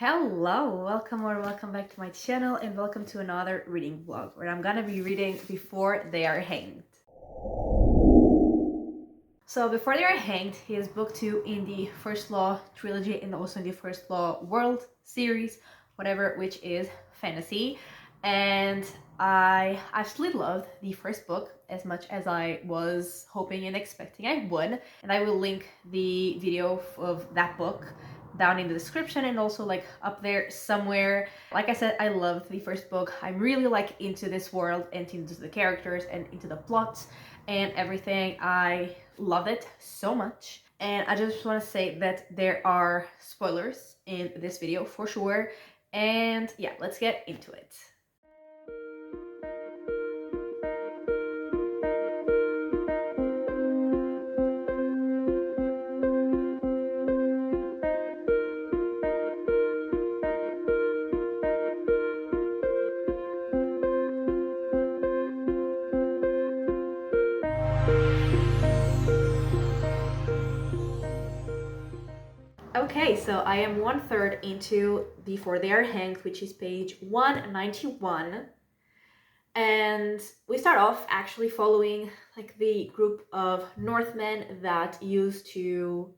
Hello, welcome or welcome back to my channel and welcome to another reading vlog where I'm gonna be reading Before They Are Hanged. So Before They Are Hanged is book 2 in the First Law trilogy and also in the First Law World series, whatever, which is fantasy. And I actually loved the first book as much as I was hoping and expecting I would, and I will link the video of that book down in the description and also like up there somewhere. Like I said, I loved the first book. I'm really like into this world and into the characters and into the plot and everything. I love it so much. And I just want to say that there are spoilers in this video for sure. And yeah, let's get into it. Okay, so I am 1/3 into Before They Are Hanged, which is page 191. And we start off actually following like the group of Northmen that used to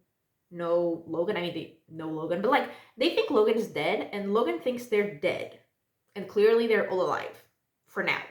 know Logan. I mean, they know Logan, but like they think Logan is dead and Logan thinks they're dead. And clearly they're all alive for now.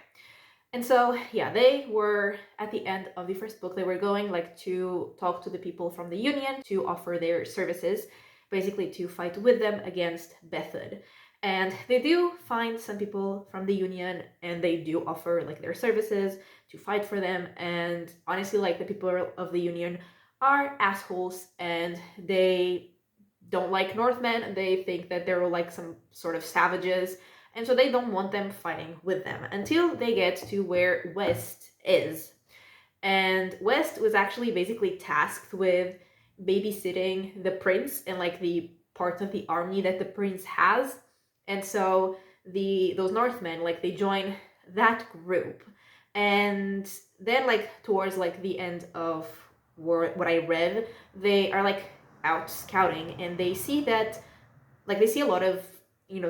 And so, yeah, they were at the end of the first book, they were going like to talk to the people from the Union to offer their services, basically to fight with them against Bethod. And they do find some people from the Union and they do offer like their services to fight for them. And honestly, like the people of the Union are assholes and they don't like Northmen. They think that they're like some sort of savages, and so they don't want them fighting with them until they get to where West is. And West was actually basically tasked with babysitting the prince and like the parts of the army that the prince has. And so those Northmen, like they join that group. And then like towards like the end of what I read, they are like out scouting and they see that like they see a lot of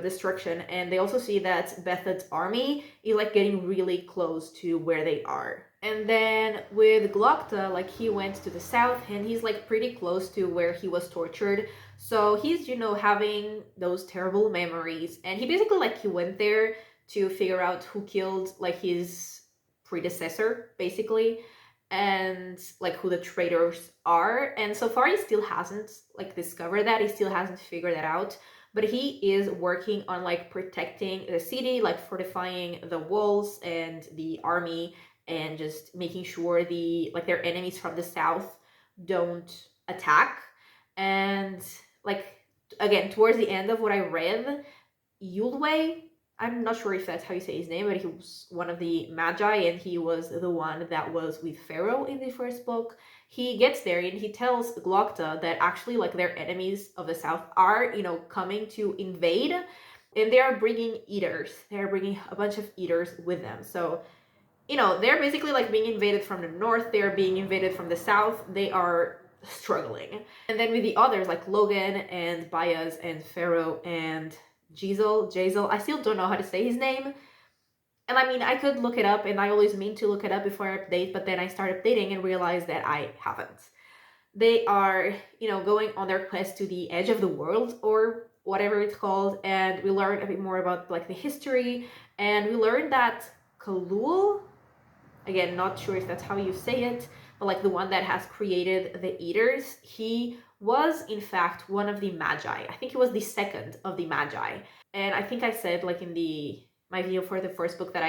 destruction, and they also see that Bethod's army is like getting really close to where they are. And then with Glokta, like he went to the south and he's like pretty close to where he was tortured, so he's having those terrible memories, and he basically like he went there to figure out who killed like his predecessor basically, and like who the traitors are. And so far he still hasn't like discovered that, he still hasn't figured that out, but he is working on like protecting the city, like fortifying the walls and the army, and just making sure their enemies from the south don't attack. And like again, towards the end of what I read, Yulway, I'm not sure if that's how you say his name, but he was one of the Magi, and he was the one that was with Pharaoh in the first book. He gets there and he tells Glokta that actually like their enemies of the south are, coming to invade, and they are bringing eaters. They're bringing a bunch of eaters with them. So, they're basically like being invaded from the north, they're being invaded from the south, they are struggling. And then with the others like Logan and Bayaz and Pharaoh and Jazel, I still don't know how to say his name. And I mean, I could look it up, and I always mean to look it up before I update, but then I start updating and realize that I haven't. They are, going on their quest to the edge of the world, or whatever it's called, and we learn a bit more about like the history, and we learn that Khalul, again, not sure if that's how you say it, but like the one that has created the Eaters, he was in fact one of the Magi. I think he was the second of the Magi. And I think I said like in my video for the first book that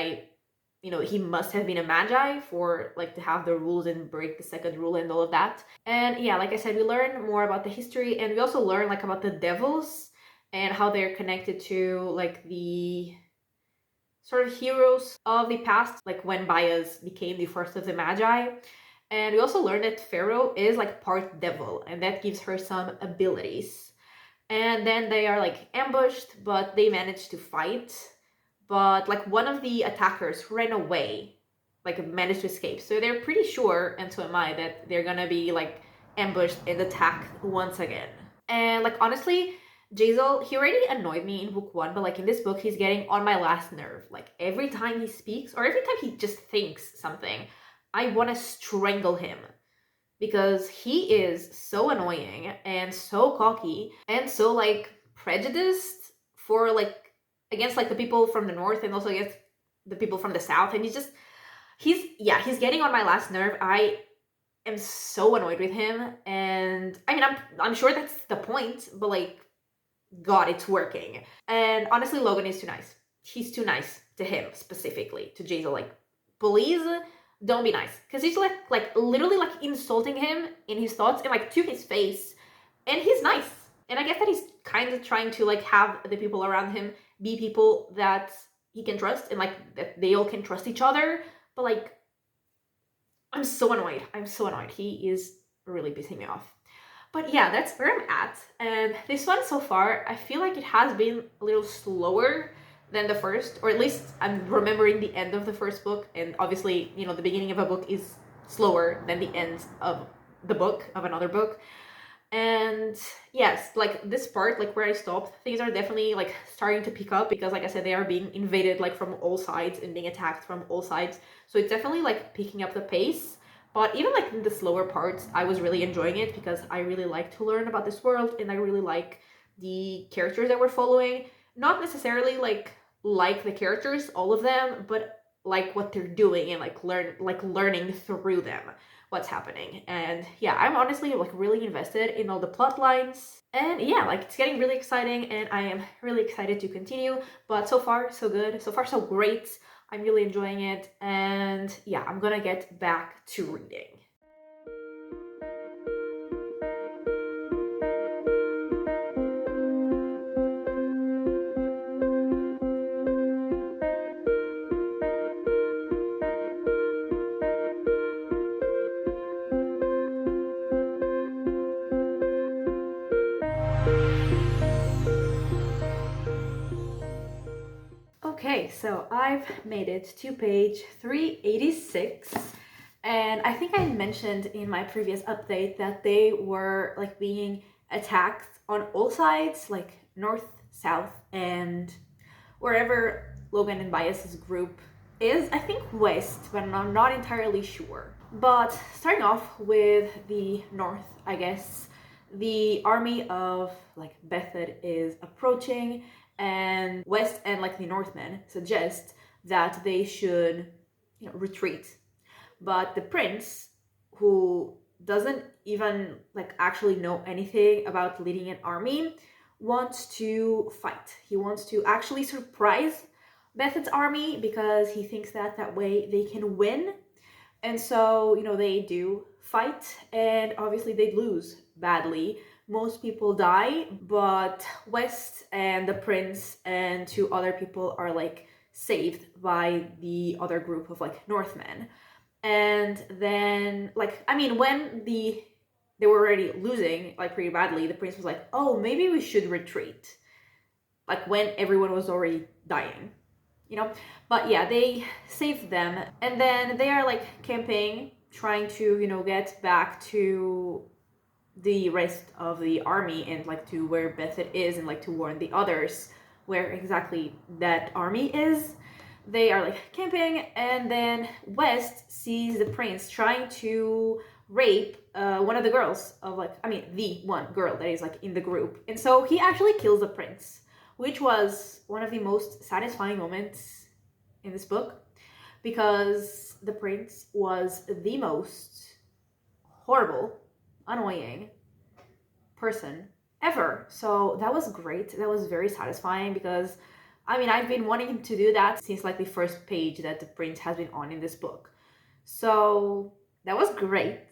he must have been a Magi for like to have the rules and break the second rule and all of that. And yeah, like I said, we learn more about the history, and we also learn like about the devils and how they're connected to like the sort of heroes of the past, like when Bayaz became the first of the Magi. And we also learned that Pharaoh is like part devil, and that gives her some abilities. And then they are like ambushed, but they manage to fight. But like one of the attackers ran away, like managed to escape. So they're pretty sure, and so am I, that they're gonna be like ambushed and attacked once again. And like honestly, Jazel, he already annoyed me in book one, but like in this book, he's getting on my last nerve. Like every time he speaks, or every time he just thinks something, I want to strangle him because he is so annoying and so cocky and so like prejudiced for like against like the people from the north and also against the people from the south. And he's getting on my last nerve. I am so annoyed with him, and I mean I'm sure that's the point, but like God, it's working. And honestly, Logan is too nice. He's too nice to him specifically, to Jason. Like, please don't be nice, because he's like literally like insulting him in his thoughts and like to his face, and he's nice. And I guess that he's kind of trying to like have the people around him be people that he can trust and like that they all can trust each other. But like, I'm so annoyed. I'm so annoyed. He is really pissing me off. But yeah, that's where I'm at. And this one so far, I feel like it has been a little slower than the first, or at least I'm remembering the end of the first book. And obviously, you know, the beginning of a book is slower than the end of the book, of another book. And yes, like this part, like where I stopped, things are definitely like starting to pick up because, like I said, they are being invaded like from all sides and being attacked from all sides. So it's definitely like picking up the pace. But even like in the slower parts, I was really enjoying it because I really like to learn about this world and I really like the characters that we're following. Not necessarily like the characters, all of them, but like what they're doing and like learning through them what's happening. And yeah, I'm honestly like really invested in all the plot lines. And yeah, like it's getting really exciting and I am really excited to continue. But so far, so good. So far, so great. I'm really enjoying it, and yeah, I'm gonna get back to reading. Okay, so I've made it to page 386. And I think I mentioned in my previous update that they were like being attacked on all sides, like north, south, and wherever Logan and Bias's group is. I think west, but I'm not entirely sure. But starting off with the north, I guess, the army of like Bethed is approaching, and West and like the Northmen suggest that they should, you know, retreat. But the prince, who doesn't even like actually know anything about leading an army, wants to fight. He wants to actually surprise Bethed's army because he thinks that that way they can win. And so, you know, they do fight, and obviously they lose badly. Most people die, but West and the prince and two other people are like saved by the other group of like Northmen. And then like, I mean, when they were already losing like pretty badly, the prince was like, oh, maybe we should retreat, like when everyone was already dying, you know. But yeah, they saved them, and then they are like camping, trying to, you know, get back to the rest of the army and like to where Bethed is, and like to warn the others where exactly that army is. They are like camping, and then West sees the prince trying to rape one of the girls of like, I mean, the one girl that is like in the group. And so he actually kills the prince, which was one of the most satisfying moments in this book, because the prince was the most horrible, annoying person ever. So that was great. That was very satisfying because, I mean, I've been wanting him to do that since like the first page that the prince has been on in this book. So that was great.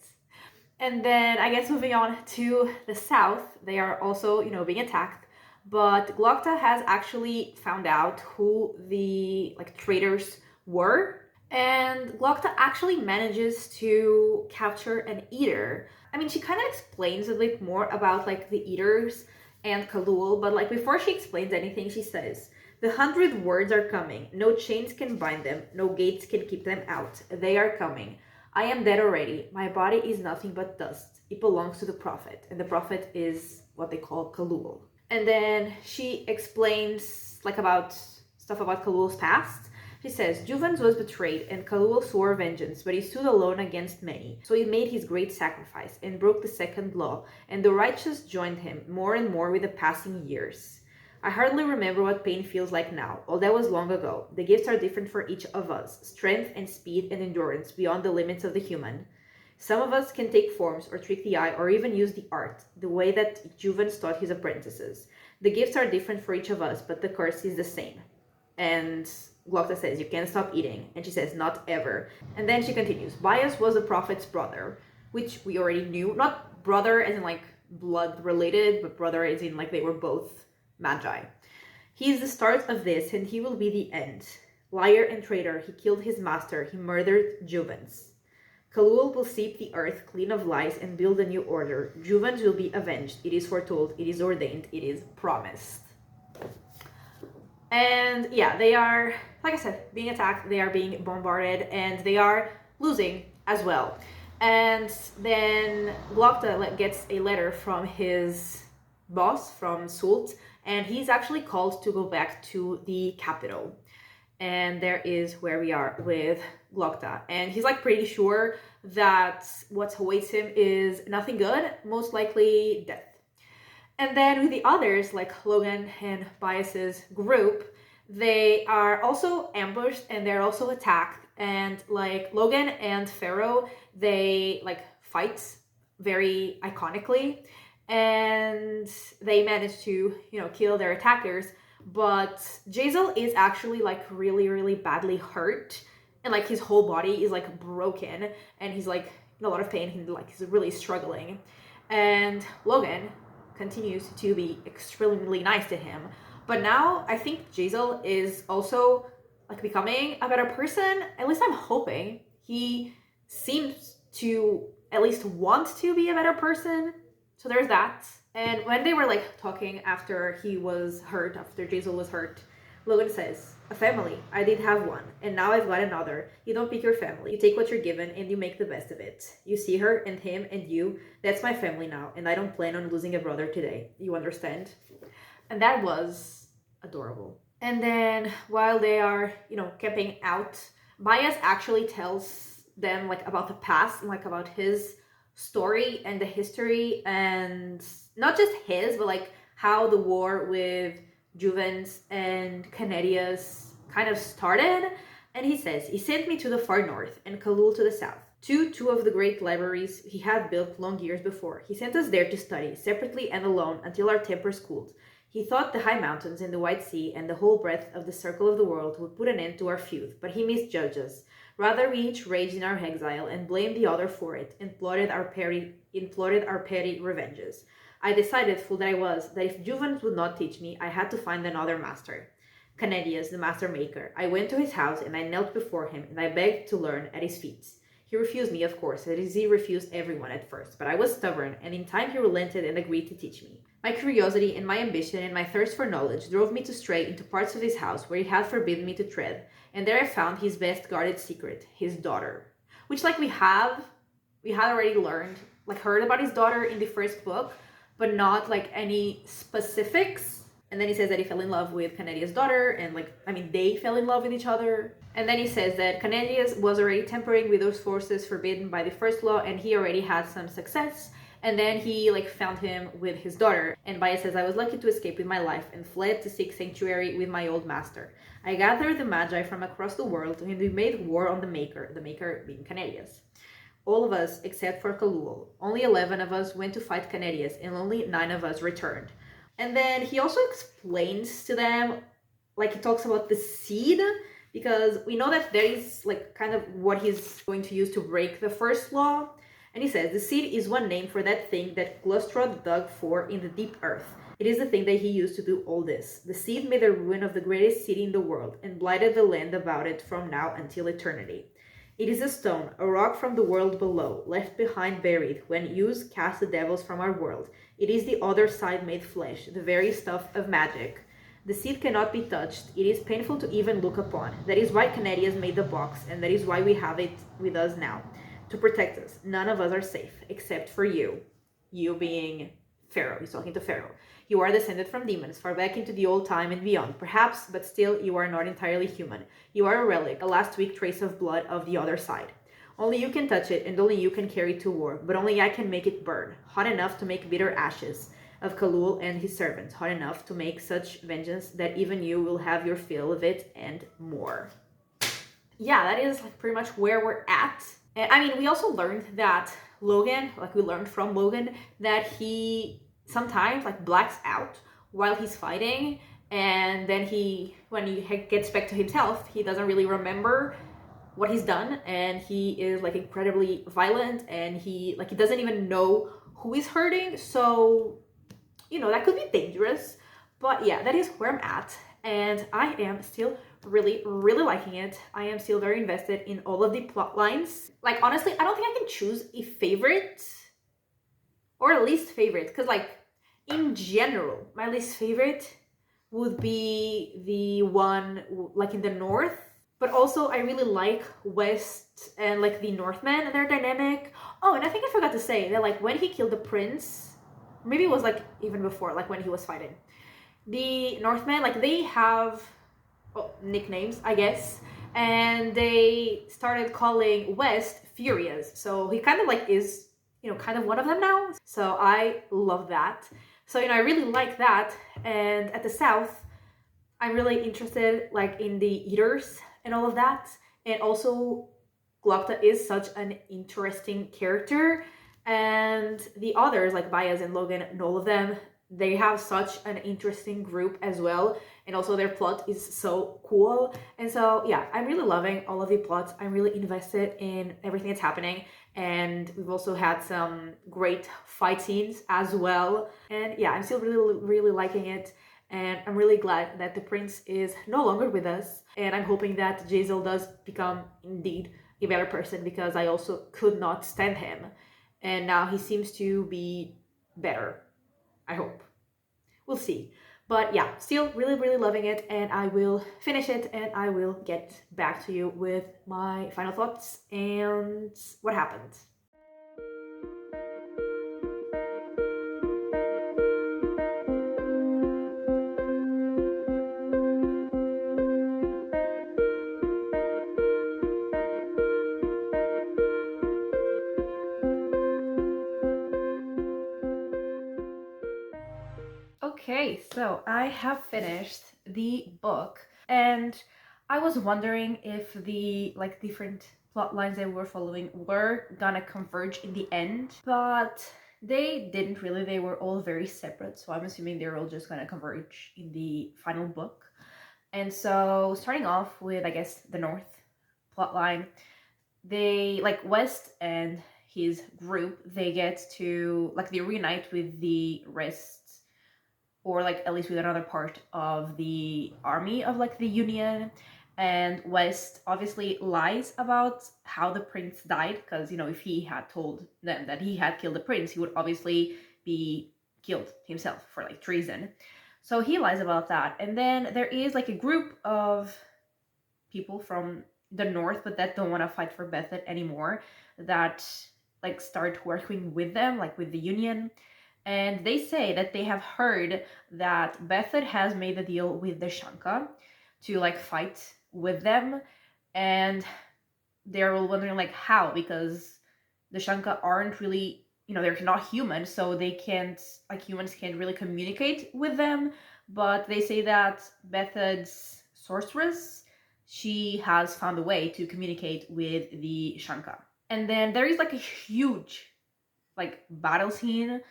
And then I guess moving on to the south, they are also, you know, being attacked. But Glokta has actually found out who the like traitors were. And Glokta actually manages to capture an eater. I mean, she kind of explains a bit more about like the eaters and Kalul, but like before she explains anything, she says, "The 100 words are coming. No chains can bind them. No gates can keep them out. They are coming. I am dead already. My body is nothing but dust. It belongs to the prophet, and the prophet is what they call Kalul." And then she explains like about stuff about Kalul's past. She says, Juvens was betrayed and Kalul swore vengeance, but he stood alone against many. So he made his great sacrifice and broke the second law, and the righteous joined him more and more with the passing years. I hardly remember what pain feels like now. All that was long ago. The gifts are different for each of us, strength and speed and endurance beyond the limits of the human. Some of us can take forms or trick the eye or even use the art, the way that Juvens taught his apprentices. The gifts are different for each of us, but the curse is the same. And Glokta says, you can't stop eating. And she says, not ever. And then she continues, Bias was the prophet's brother, which we already knew. Not brother as in like blood related, but brother as in like they were both magi. He is the start of this, and he will be the end. Liar and traitor, he killed his master, he murdered Juvens. Kalul will sweep the earth clean of lies and build a new order. Juvens will be avenged. It is foretold, it is ordained, it is promised. And yeah, they are, like I said, being attacked, they are being bombarded, and they are losing as well. And then Glokta gets a letter from his boss, from Sult, and he's actually called to go back to the capital. And there is where we are with Glokta. And he's like pretty sure that what awaits him is nothing good, most likely death. And then with the others, like Logan and Bias's group, they are also ambushed and they're also attacked. And like Logan and Pharaoh, they like fight very iconically. And they manage to, kill their attackers. But Jazel is actually like really, really badly hurt. And like his whole body is like broken. And he's like in a lot of pain. He's really struggling. And Logan continues to be extremely nice to him. But now I think Jazel is also like becoming a better person. At least I'm hoping. He seems to at least want to be a better person. So there's that. And when they were like talking after he was hurt, after Jazel was hurt, Logan says, a family, I did have one, and now I've got another. You don't pick your family. You take what you're given and you make the best of it. You see her and him and you. That's my family now, and I don't plan on losing a brother today. You understand? And that was adorable. And then while they are, camping out, Bias actually tells them like about the past and like about his story and the history, and not just his, but like how the war with Juvens and Canedius kind of started. And he says, he sent me to the far north and Kalul to the south, two of the great libraries he had built long years before. He sent us there to study, separately and alone, until our tempers cooled. He thought the high mountains and the wide sea and the whole breadth of the circle of the world would put an end to our feud, but he misjudged us. Rather, we each raged in our exile and blamed the other for it, and plotted our petty revenges. I decided, fool that I was, that if Juvens would not teach me, I had to find another master. Canedius, the master maker. I went to his house and I knelt before him and I begged to learn at his feet. He refused me, of course, as he refused everyone at first, but I was stubborn, and in time he relented and agreed to teach me. My curiosity and my ambition and my thirst for knowledge drove me to stray into parts of his house where he had forbidden me to tread, and there I found his best guarded secret, his daughter. Which we had already learned, heard about his daughter in the first book, but not any specifics. And then he says that he fell in love with Canedius' daughter, and they fell in love with each other. And then he says that Canedius was already tampering with those forces forbidden by the first law, and he already had some success. And then he found him with his daughter. And Bias says, I was lucky to escape with my life and fled to seek sanctuary with my old master. I gathered the Magi from across the world, and we made war on the Maker being Canedius. All of us except for Kalul. Only 11 of us went to fight Canedius, and only 9 of us returned. And then he also explains to them, he talks about the seed, because we know that there is kind of what he's going to use to break the first law. And he says, the seed is one name for that thing that Glustrod dug for in the deep earth. It is the thing that he used to do all this. The seed made the ruin of the greatest city in the world and blighted the land about it from now until eternity. It is a stone, a rock from the world below, left behind buried, when used cast the devils from our world. It is the other side made flesh, the very stuff of magic. The seed cannot be touched. It is painful to even look upon. That is why Canedius made the box, and that is why we have it with us now. To protect us. None of us are safe, except for you. You being Pharaoh. He's talking to Pharaoh. You are descended from demons, far back into the old time and beyond. Perhaps, but still, you are not entirely human. You are a relic, a last weak trace of blood of the other side. Only you can touch it, and only you can carry it to war. But only I can make it burn, hot enough to make bitter ashes of Khalul and his servants, hot enough to make such vengeance that even you will have your fill of it and more. Yeah, that is like pretty much where we're at. And I mean, we also learned that Logan, like we learned from Logan, that he sometimes like blacks out while he's fighting, and then when he gets back to himself, he doesn't really remember what he's done, and he is like incredibly violent, and he doesn't even know who he's hurting. So, you know, that could be dangerous. But yeah, that is where I'm at, and I am still really, really liking it. I am still very invested in all of the plot lines. Like, honestly, I don't think I can choose a favorite or a least favorite, because like in general, my least favorite would be the one like in the north. But also I really like West and like the Northmen and their dynamic. Oh, and I think I forgot to say that like when he killed the prince, maybe it was like even before, like when he was fighting, the Northmen, like they have nicknames, I guess, and they started calling West Furious. So he kind of like is, you know, kind of one of them now. So I love that. So, you know, I really like that. And at the South, I'm really interested like in the Eaters and all of that. And also Glokta is such an interesting character. And the others like Bayaz and Logan and all of them, they have such an interesting group as well. And also their plot is so cool. And so yeah, I'm really loving all of the plots. I'm really invested in everything that's happening. And we've also had some great fight scenes as well. And yeah, I'm still really, really liking it. And I'm really glad that the prince is no longer with us. And I'm hoping that Jazel does become indeed a better person, because I also could not stand him. And now he seems to be better. I hope. We'll see. But yeah, still really, really loving it. And I will finish it and I will get back to you with my final thoughts and what happened. Okay, so I have finished the book, and I was wondering if the like different plot lines that we were following were gonna converge in the end, but they didn't really. They were all very separate, so I'm assuming they're all just gonna converge in the final book. And so starting off with, I guess, the North plot line, they like West and his group, they get to like they reunite with the rest, or like at least with another part of the army of like the Union. And West obviously lies about how the prince died, because, you know, if he had told them that he had killed the prince, he would obviously be killed himself for like treason. So he lies about that. And then there is like a group of people from the north, but that don't want to fight for Bethet anymore, that like start working with them, like with the Union. And they say that they have heard that Bethet has made a deal with the Shanka to like fight with them. And they're all wondering like how, because the Shanka aren't really, you know, they're not human, so they can't, like humans can't really communicate with them. But they say that Bethet's sorceress, she has found a way to communicate with the Shanka. And then there is like a huge like battle scene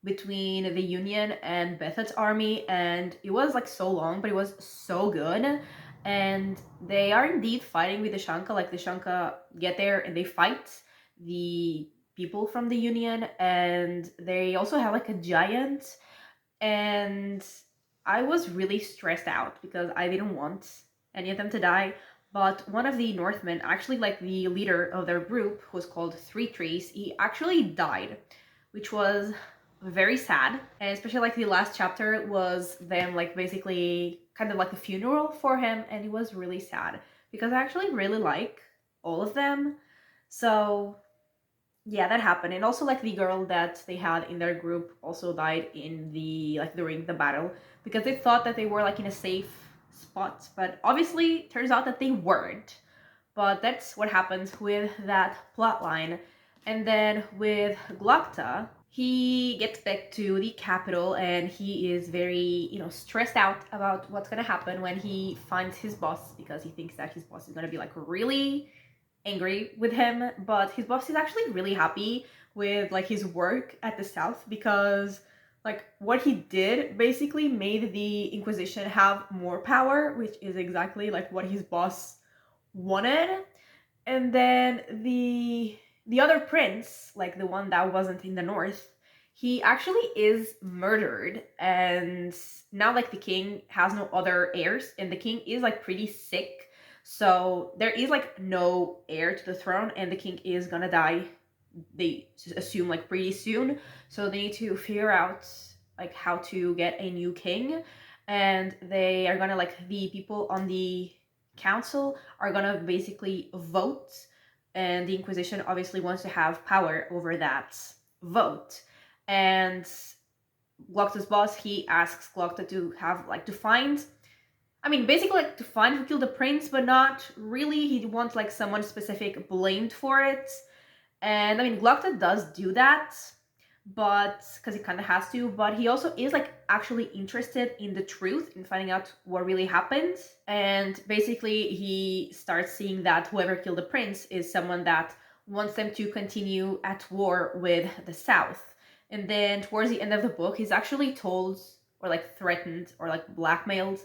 between the Union and Bethet's army, and it was like so long, but it was so good. And they are indeed fighting with the Shanka. Like the Shanka get there and they fight the people from the Union, and they also have like a giant. And I was really stressed out because I didn't want any of them to die. But one of the Northmen, actually like the leader of their group, who was called Three Trees, he actually died, which was very sad. And especially like the last chapter was them like basically kind of like a funeral for him, and it was really sad because I actually really like all of them. So Yeah, that happened. And also like the girl that they had in their group also died in the like during the battle because they thought that they were like in a safe spot, but obviously turns out that they weren't. But that's what happens with that plot line. And then with Glokta, he gets back to the capital and he is very, stressed out about what's gonna happen when he finds his boss because he thinks that his boss is gonna be like really angry with him. But his boss is actually really happy with like his work at the South because like what he did basically made the Inquisition have more power, which is exactly like what his boss wanted. And then the other prince, like the one that wasn't in the north, he actually is murdered, and now like the king has no other heirs and the king is like pretty sick, so there is like no heir to the throne and the king is gonna die, they assume, like pretty soon. So they need to figure out like how to get a new king, and they are gonna like the people on the council are gonna basically vote, and the Inquisition obviously wants to have power over that vote. And Glokta's boss, he asks Glokta to have like to find, I mean, basically like to find who killed the prince, but not really. He wants like someone specific blamed for it. And I mean, Glokta does do that, but because he kind of has to, but he also is like actually interested in the truth, in finding out what really happened. And basically, he starts seeing that whoever killed the prince is someone that wants them to continue at war with the South. And then towards the end of the book, he's actually told or like threatened or like blackmailed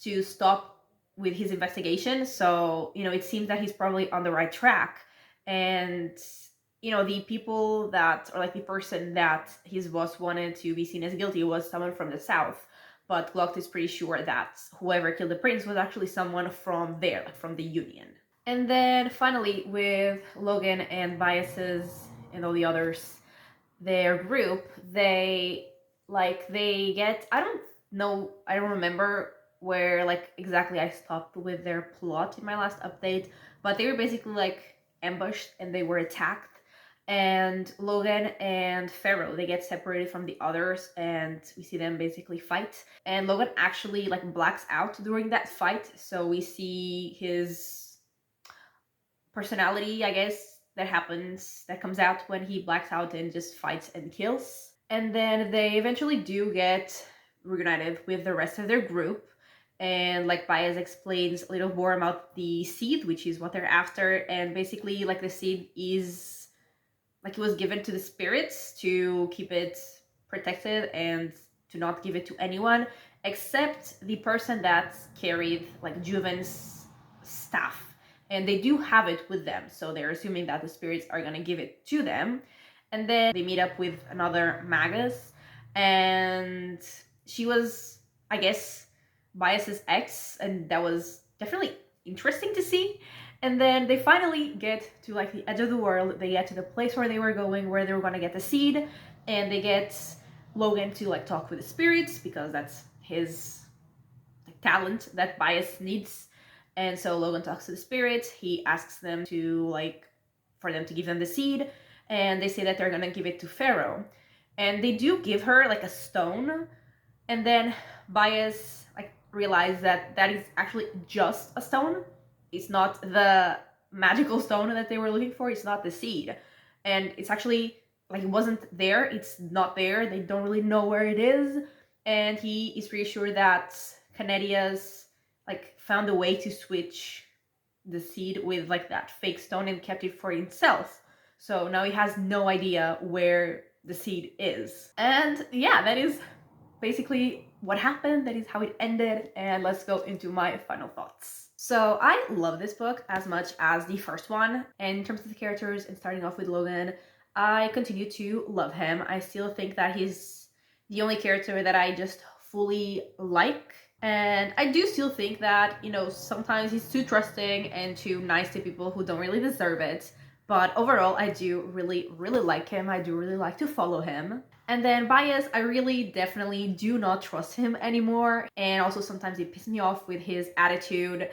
to stop with his investigation. So, it seems that he's probably on the right track. And the people that, or like the person that his boss wanted to be seen as guilty was someone from the South. But Glokta is pretty sure that whoever killed the prince was actually someone from there, like from the Union. And then finally, with Logan and Bias's and all the others, their group, they get, I don't know, I don't remember where like exactly I stopped with their plot in my last update, but they were basically like ambushed and they were attacked, and Logan and Pharaoh, they get separated from the others and we see them basically fight, and Logan actually like blacks out during that fight, so we see his personality, I guess, that comes out when he blacks out and just fights and kills. And then they eventually do get reunited with the rest of their group, and like Baez explains a little more about the seed, which is what they're after. And basically like the seed is like it was given to the spirits to keep it protected and to not give it to anyone except the person that carried like Juven's staff, and they do have it with them, so they're assuming that the spirits are gonna give it to them. And then they meet up with another Magus, and she was, I guess, Bias's ex, and that was definitely interesting to see. And then they finally get to like the edge of the world. They get to the place where they were going, where they were gonna get the seed, and they get Logan to like talk with the spirits because that's his like talent that Bias needs. And so Logan talks to the spirits. He asks them to like for them to give them the seed, and they say that they're gonna give it to Pharaoh. And they do give her like a stone, and then Bias like realized that that is actually just a stone. It's not the magical stone that they were looking for. It's not the seed, and it's actually like it wasn't there. It's not there. They don't really know where it is, and he is pretty sure that Canedia's like found a way to switch the seed with like that fake stone and kept it for himself. So now he has no idea where the seed is. And yeah, that is basically what happened. That is how it ended. And let's go into my final thoughts. So I love this book as much as the first one. And in terms of the characters and starting off with Logan, I continue to love him. I still think that he's the only character that I just fully like. And I do still think that, sometimes he's too trusting and too nice to people who don't really deserve it. But overall, I do really, really like him. I do really like to follow him. And then Bias, I really definitely do not trust him anymore. And also sometimes he pisses me off with his attitude.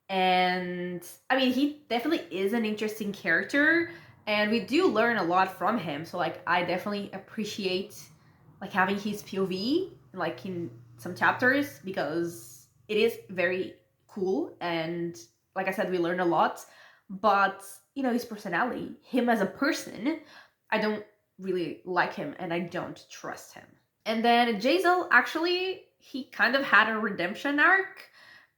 And I mean, he definitely is an interesting character. and we do learn a lot from him. So like I definitely appreciate like having his POV like in some chapters, because it is very cool, and like I said, we learn a lot. But you know, his personality, him as a person, I don't really like him and I don't trust him. And then Jazel, actually, he kind of had a redemption arc,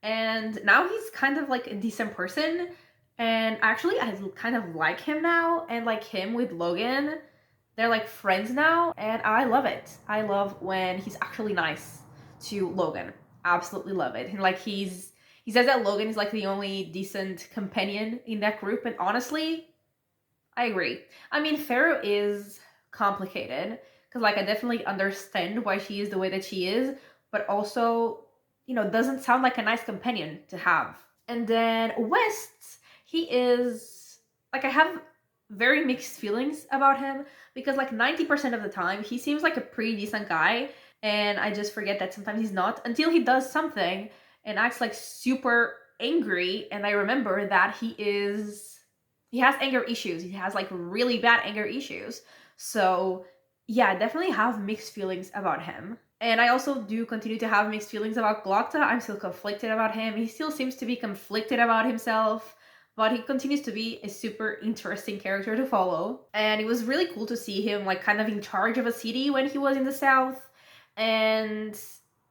and now he's kind of like a decent person. And actually, I kind of like him now, and like him with Logan, they're like friends now, and I love it. I love when he's actually nice to Logan. Absolutely love it. And like he says that Logan is like the only decent companion in that group, and honestly, I agree. I mean, Pharaoh is complicated because, like, I definitely understand why she is the way that she is, but also, you know, doesn't sound like a nice companion to have. And then West, he is like, I have very mixed feelings about him, because like 90% of the time he seems like a pretty decent guy, and I just forget that sometimes he's not until he does something and acts like super angry, and I remember that he has anger issues. He has like really bad anger issues. So yeah, I definitely have mixed feelings about him. And I also do continue to have mixed feelings about Glokta. I'm still conflicted about him. He still seems to be conflicted about himself, but he continues to be a super interesting character to follow. And it was really cool to see him like kind of in charge of a city when he was in the south. And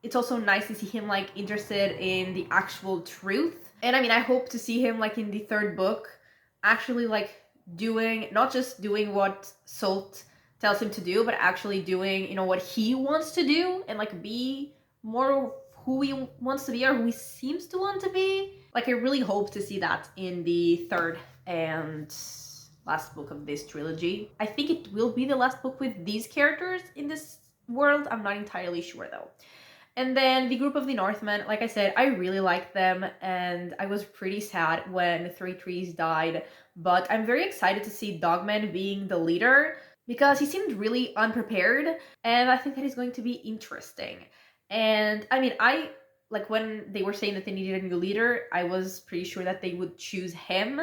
it's also nice to see him like interested in the actual truth. And I mean, I hope to see him like in the third book actually like doing, not just doing what Salt tells him to do, but actually doing, you know, what he wants to do, and like be more who he wants to be, or who he seems to want to be. Like I really hope to see that in the third and last book of this trilogy. I think it will be the last book with these characters in this world. I'm not entirely sure though. And then the group of the Northmen, like I said, I really liked them, and I was pretty sad when Three Trees died, but I'm very excited to see Dogman being the leader, because he seemed really unprepared, and I think that is going to be interesting. And I mean, I like when they were saying that they needed a new leader, I was pretty sure that they would choose him,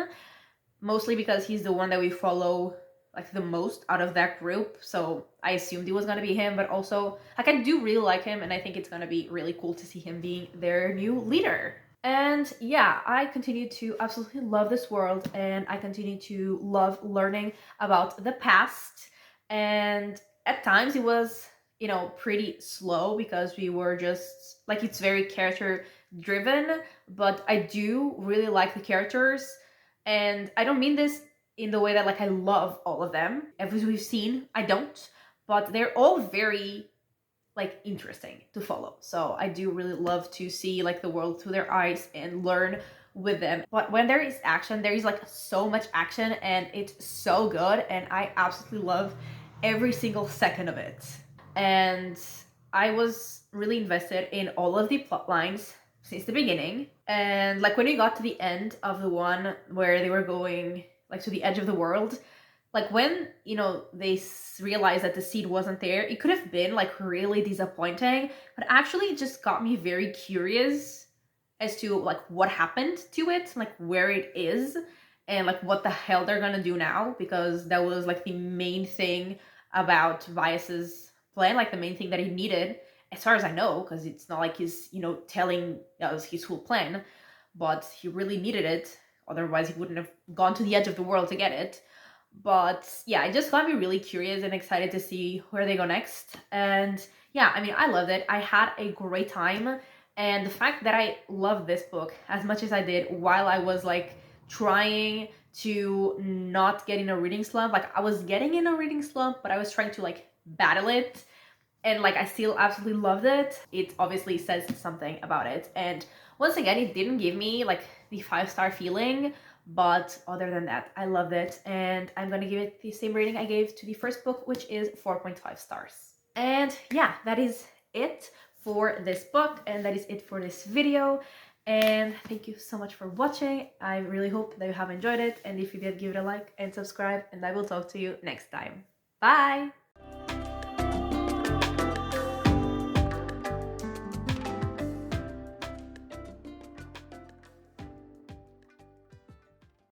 mostly because he's the one that we follow like the most out of that group. So I assumed it was gonna be him, but also like I do really like him, and I think it's gonna be really cool to see him being their new leader. And yeah, I continue to absolutely love this world, and I continue to love learning about the past. And at times it was, you know, pretty slow because we were just like, it's very character driven, but I do really like the characters. And I don't mean this in the way that like I love all of them. As we've seen, I don't, but they're all very like interesting to follow. So I do really love to see like the world through their eyes and learn with them. But when there is action, there is like so much action, and it's so good, and I absolutely love every single second of it. And I was really invested in all of the plot lines since the beginning. And like when we got to the end of the one where they were going like to the edge of the world, like when, you know, they realized that the seed wasn't there, it could have been like really disappointing, but actually it just got me very curious as to like what happened to it, like where it is, and like what the hell they're gonna do now, because that was like the main thing about Vias's plan, like the main thing that he needed, as far as I know, because it's not like he's, you know, telling us his whole plan, but he really needed it, otherwise he wouldn't have gone to the edge of the world to get it. But yeah, it just got me really curious and excited to see where they go next. And yeah, I mean, I loved it. I had a great time. And the fact that I loved this book as much as I did while I was like trying to not get in a reading slump, like I was getting in a reading slump, but I was trying to like battle it. And like I still absolutely loved it. It obviously says something about it. And once again, it didn't give me like the 5-star feeling, but other than that, I loved it, and I'm gonna give it the same rating I gave to the first book, which is 4.5 stars. And yeah, that is it for this book, and that is it for this video. And thank you so much for watching. I really hope that you have enjoyed it, and if you did, give it a like and subscribe, and I will talk to you next time. Bye!